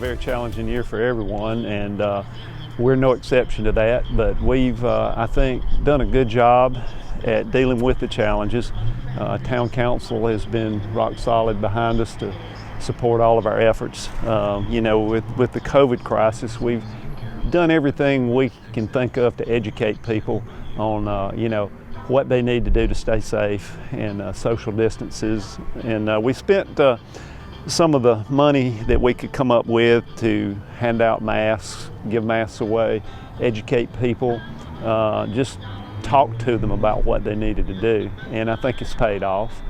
very challenging year for everyone, and we're no exception to that. But we've, I think, done a good job at dealing with the challenges. Town Council has been rock solid behind us to support all of our efforts. With the COVID crisis, we've done everything we can think of to educate people on, what they need to do to stay safe and social distances. And we spent some of the money that we could come up with to hand out masks, give masks away, educate people, just talk to them about what they needed to do. And I think it's paid off.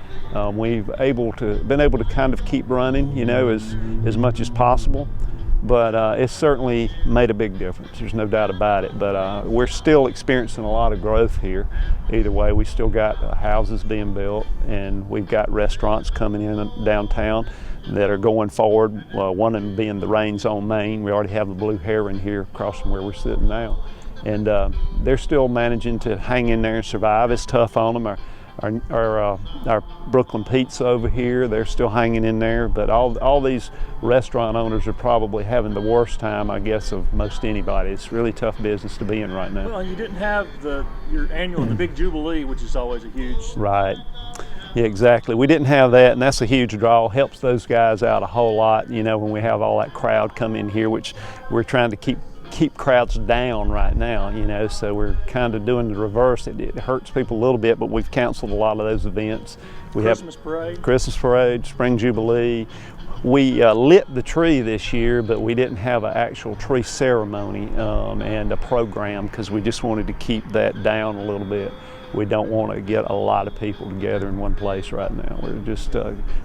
We've been able to kind of keep running, as much as possible. But it's certainly made a big difference. There's no doubt about it. But we're still experiencing a lot of growth here. Either way, we still got houses being built, and we've got restaurants coming in downtown that are going forward. One of them being the Rains on Main. We already have the Blue Heron here across from where we're sitting now. And they're still managing to hang in there and survive. It's tough on them. Our Brooklyn Pizza over here, they're still hanging in there, but all these restaurant owners are probably having the worst time, I guess, of most anybody. It's really tough business to be in right now. Well, and you didn't have your annual, the big Jubilee, which is always a huge... Right. Yeah, exactly. We didn't have that, and that's a huge draw. Helps those guys out a whole lot, when we have all that crowd come in here, which we're trying to keep crowds down right now, so we're kind of doing the reverse. It hurts people a little bit, but we've canceled a lot of those events. We have Christmas Parade, Spring Jubilee. We lit the tree this year, but we didn't have an actual tree ceremony and a program because we just wanted to keep that down a little bit. We don't want to get a lot of people together in one place right now. We're just,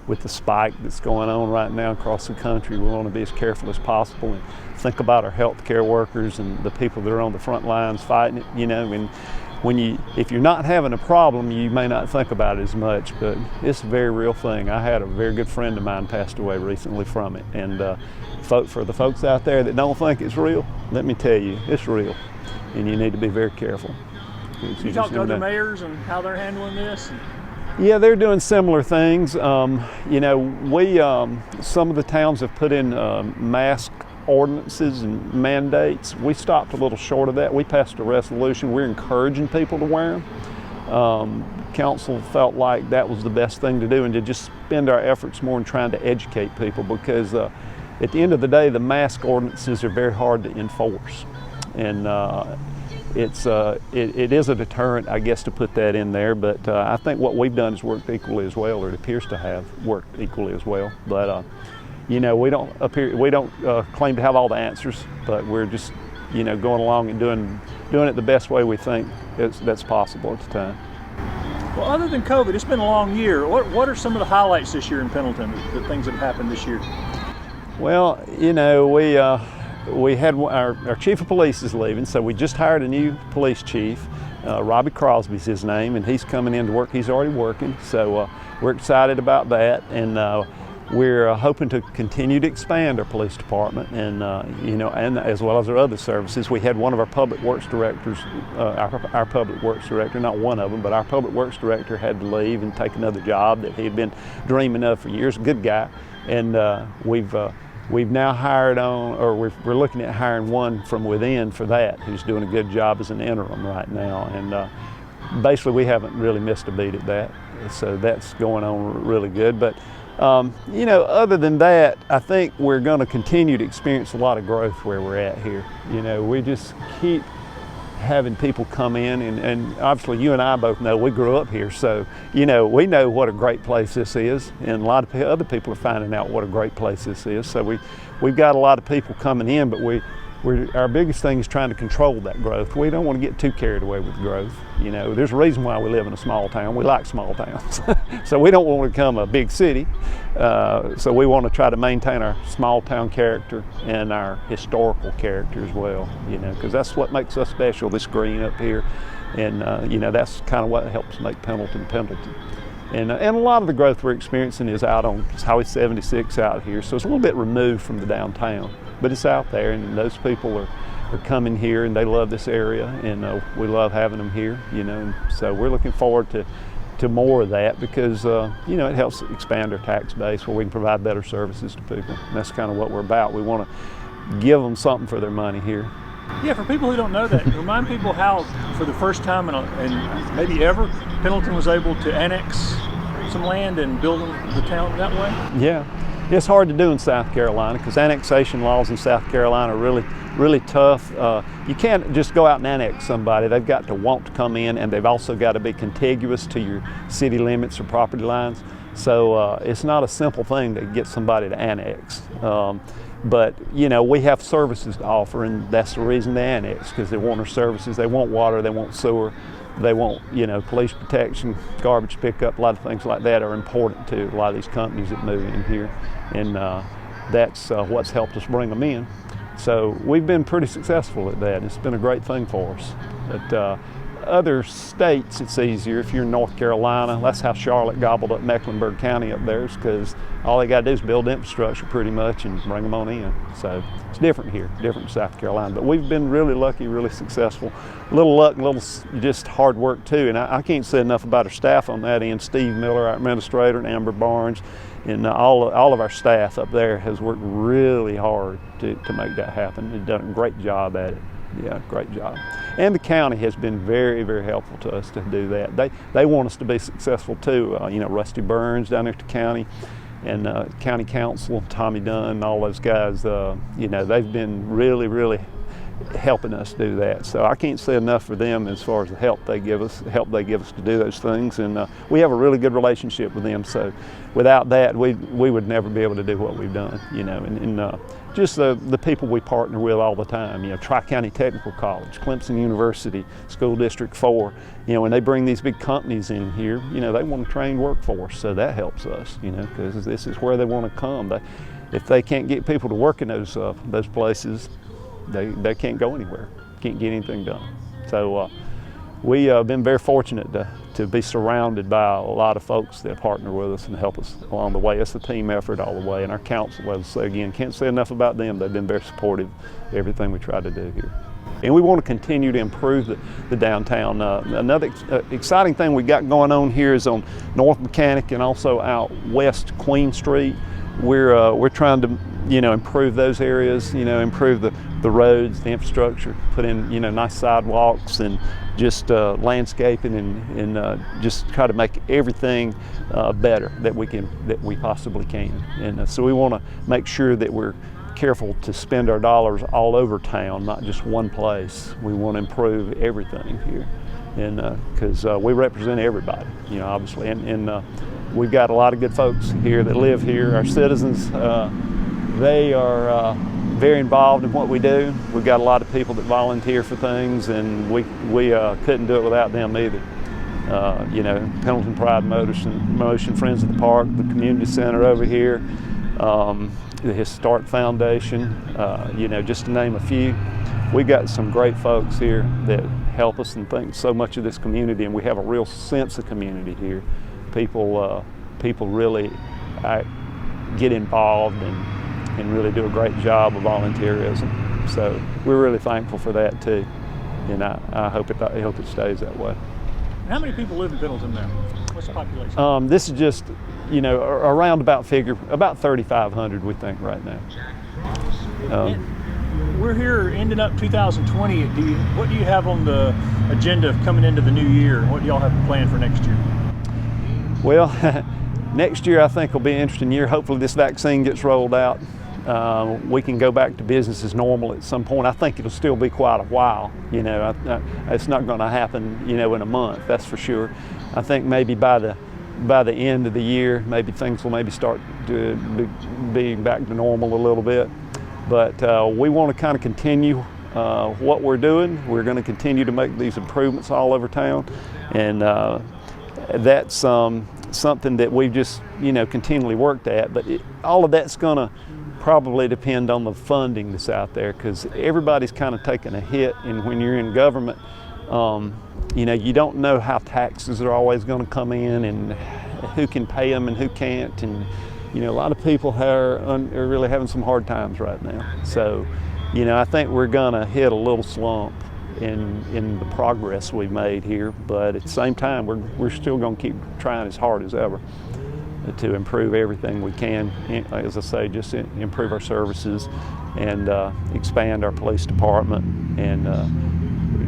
with the spike that's going on right now across the country, we want to be as careful as possible and think about our healthcare workers and the people that are on the front lines fighting it, and if you're not having a problem, you may not think about it as much, but it's a very real thing. I had a very good friend of mine passed away recently from it, and for the folks out there that don't think it's real, let me tell you, it's real, and you need to be very careful. You talk to other mayors and how they're handling this? Yeah, they're doing similar things. Some of the towns have put in mask ordinances and mandates. We stopped a little short of that. We passed a resolution. We're encouraging people to wear them. Council felt like that was the best thing to do, and to just spend our efforts more in trying to educate people, because at the end of the day, the mask ordinances are very hard to enforce. And it is a deterrent, I guess, to put that in there, but I think what we've done has worked equally as well, or it appears to have worked equally as well. But we don't claim to have all the answers, but we're just going along and doing it the best way we think that's possible at the time. Well, other than COVID, it's been a long year. What are some of the highlights this year in Pendleton, the things that have happened this year? Well, we had our chief of police is leaving, so we just hired a new police chief. Robbie Crosby's his name, and he's coming in to work. He's already working, so we're excited about that, and we're hoping to continue to expand our police department, and and as well as our other services. We had one of our public works directors, our public works director, not one of them, but our public works director had to leave and take another job that he had been dreaming of for years. A good guy, and we've now hired on, or we're looking at hiring one from within for that, who's doing a good job as an interim right now. And basically we haven't really missed a beat at that. So that's going on really good. But other than that, I think we're going to continue to experience a lot of growth where we're at here. We just keep having people come in, and obviously you and I both know we grew up here, so we know what a great place this is, and a lot of other people are finding out what a great place this is. So we've got a lot of people coming in, but our biggest thing is trying to control that growth. We don't want to get too carried away with growth. There's a reason why we live in a small town. We like small towns. So we don't want to become a big city. So we want to try to maintain our small town character and our historical character as well, because that's what makes us special, this green up here. And, that's kind of what helps make Pendleton Pendleton. And a lot of the growth we're experiencing is out on Highway 76 out here. So it's a little bit removed from the downtown, but it's out there, and those people are coming here, and they love this area, and we love having them here, and so we're looking forward to to more of that because you know, it helps expand our tax base where we can provide better services to people. And that's kind of what we're about. We want to give them something for their money here. Yeah, for people who don't know that, remind people how, for the first time and maybe ever, Pendleton was able to annex some land and build the town that way? Yeah, it's hard to do in South Carolina because annexation laws in South Carolina are really tough. You can't just go out and annex somebody. They've got to want to come in, and they've also got to be contiguous to your city limits or property lines. So it's not a simple thing to get somebody to annex. But you know, we have services to offer, and that's the reason they annex, because they want our services. They want water, they want sewer, they want, you know, police protection, garbage pickup. A lot of things like that are important to a lot of these companies that move in here, and that's what's helped us bring them in. So we've been pretty successful at that. It's been a great thing for us. But other states, it's easier. If you're in North Carolina, that's how Charlotte gobbled up Mecklenburg County up there, because all they got to do is build infrastructure pretty much and bring them on in. So it's different here, different in South Carolina. But we've been really lucky, really successful. A little luck, a little just hard work too. And I can't say enough about our staff on that end. Steve Miller, our administrator, and Amber Barnes, and all of our staff up there has worked really hard to make that happen. They've done a great job at it. Yeah, great job. And the county has been very, very helpful to us to do that. They want us to be successful too. You know, Rusty Burns down there at the county, and county council, Tommy Dunn, and all those guys, you know, they've been really, really helping us do that. So I can't say enough for them as far as the help they give us to do those things. And we have a really good relationship with them. So without that, we would never be able to do what we've done, you know. And just the people we partner with all the time, you know, Tri-County Technical College, Clemson University, School District 4, you know, when they bring these big companies in here, you know, they want a trained workforce, so that helps us, you know, because this is where they want to come. If they can't get people to work in those places, they can't go anywhere, can't get anything done. So we've been very fortunate to be surrounded by a lot of folks that partner with us and help us along the way. It's a team effort all the way, and our council, as I say again, can't say enough about them. They've been very supportive of everything we try to do here. And we want to continue to improve the downtown. Another exciting thing we got going on here is on North Mechanic and also out west Queen Street. We're trying to, you know, improve those areas, you know, improve the roads, the infrastructure, put in, you know, nice sidewalks and just landscaping and just try to make everything better that we possibly can. And so we want to make sure that we're careful to spend our dollars all over town, not just one place. We want to improve everything here, and because we represent everybody, you know, obviously, and we've got a lot of good folks here that live here. Our citizens, they are very involved in what we do. We've got a lot of people that volunteer for things, and we couldn't do it without them either. You know, Pendleton Pride Motion, Friends of the Park, the community center over here, the Historic Foundation, you know, just to name a few. We got some great folks here that help us and think so much of this community, and we have a real sense of community here. People really get involved and really do a great job of volunteerism. So we're really thankful for that too, and I hope it stays that way. How many people live in Pendleton now? What's the population? This is just, you know, around about 3,500 we think right now. We're here ending up 2020. What do you have on the agenda of coming into the new year? What do y'all have planned for next year? Well, next year I think will be an interesting year. Hopefully this vaccine gets rolled out. We can go back to business as normal at some point. I think it'll still be quite a while. You know, it's not going to happen, you know, in a month. That's for sure. I think maybe by the end of the year, maybe things will start to be back to normal a little bit. But we want to kind of continue what we're doing. We're going to continue to make these improvements all over town, and that's something that we've just, you know, continually worked at. But all of that's going to probably depend on the funding that's out there, because everybody's kind of taking a hit, and when you're in government, you know, you don't know how taxes are always going to come in and who can pay them and who can't, and you know, a lot of people are really having some hard times right now. So, you know, I think we're going to hit a little slump in the progress we've made here, but at the same time, we're still going to keep trying as hard as ever to improve everything we can. As I say, just improve our services and expand our police department and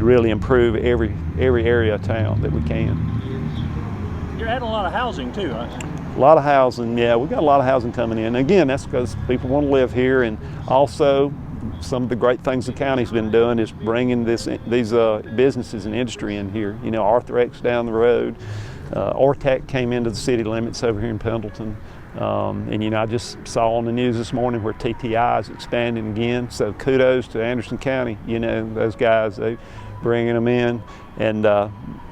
really improve every area of town that we can. You're adding a lot of housing too, huh? A lot of housing, yeah, we got a lot of housing coming in. Again, that's because people want to live here, and also some of the great things the county's been doing is bringing these businesses and industry in here. You know, Arthrex down the road, Ortec came into the city limits over here in Pendleton. And you know, I just saw on the news this morning where TTI is expanding again. So kudos to Anderson County. You know, those guys, they bringing them in, and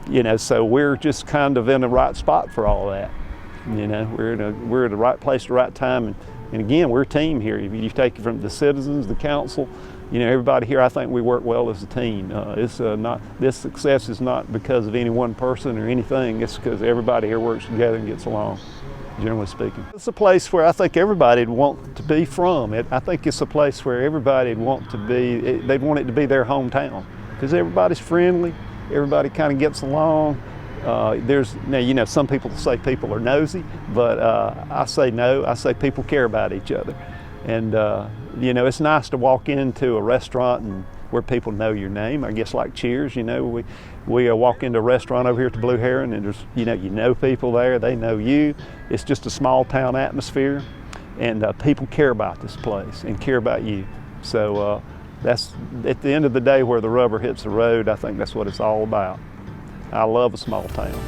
you know, so we're just kind of in the right spot for all that. You know, we're at the right place at the right time, and again, we're a team here. If you take it from the citizens, the council, you know, everybody here, I think we work well as a team. This success is not because of any one person or anything. It's because everybody here works together and gets along, generally speaking. It's a place where I think everybody'd want to be from. I think it's a place where everybody'd want to be, they'd want it to be their hometown, because everybody's friendly, everybody kind of gets along. Now, you know, some people say people are nosy, but I say no. I say people care about each other. And, you know, it's nice to walk into a restaurant and where people know your name. I guess like Cheers, you know, we walk into a restaurant over here at the Blue Heron, and there's, you know people there, they know you. It's just a small town atmosphere, and people care about this place and care about you. So that's, at the end of the day, where the rubber hits the road, I think that's what it's all about. I love a small town.